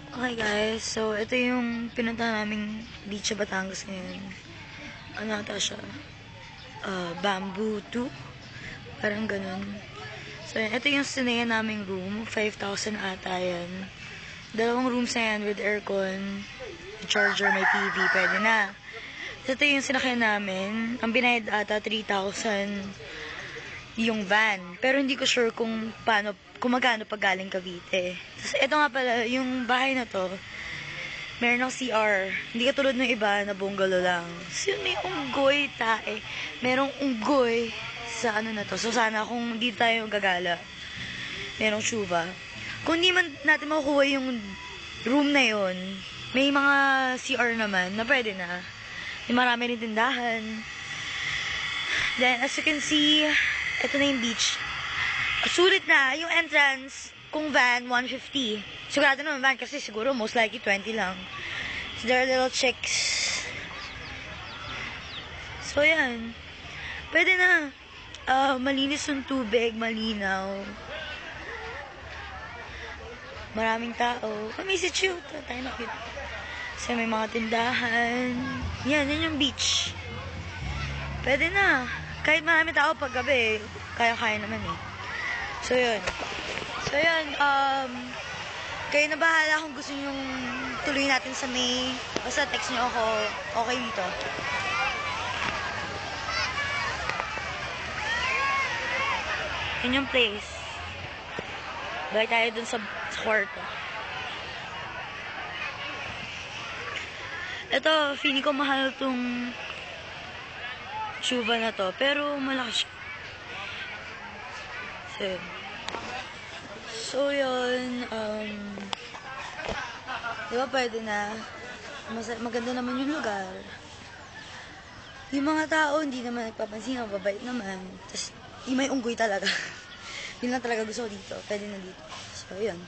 Okay guys, so ito yung pinunta naming beach sa Batangas ngayon. Ano ata siya? Bamboo 2? Parang ganun. So ito yung sinaya naming room. 5,000 ata yan. Dalawang rooms na yan with aircon, charger, may TV, pwede na. So ito yung sinakyan namin. Ang binayad ata 3,000 yung van. Pero hindi ko sure kung magkano pag galing Cavite. So, ito nga pala, yung bahay na to, meron ng CR. Hindi katulad ng iba na bungalow lang. So, may unggoy tae. Merong unggoy sa ano na to. So, sana kung hindi tayo gagala, merong tsuba. Kung hindi man natin makukuha yung room na yon, may mga CR naman na pwede na. May marami rin tindahan. Then, as you can see, ito na yung beach. Sulit na. Yung entrance, kung van, 150. Sigurado naman van kasi siguro most likely 20 lang. So, there are little chicks. So, yan. Pwede na. Malinis yung tubig, malinaw. Maraming tao. May si Chu. Tayo na cute. Kasi may mga tindahan. Yan yung beach. Pwede na. Kahit marami tao pag gabi, kaya-kaya naman eh. So, yun. Kayo na bahala kung gusto nyo tuloy natin sa May. Basta text nyo ako. Okay dito. Yun yung place. Balik tayo dun sa kwarto. Ito, feeling ko mahal tong tsuba na to. Pero malaki siya. So, yun. Diba pwede na? Maganda naman yung lugar. Yung mga tao, hindi naman nagpapansin. Mababait naman. Tapos, yung may unggoy talaga. Yun lang talaga gusto ko dito. Pwede na dito. So, yun.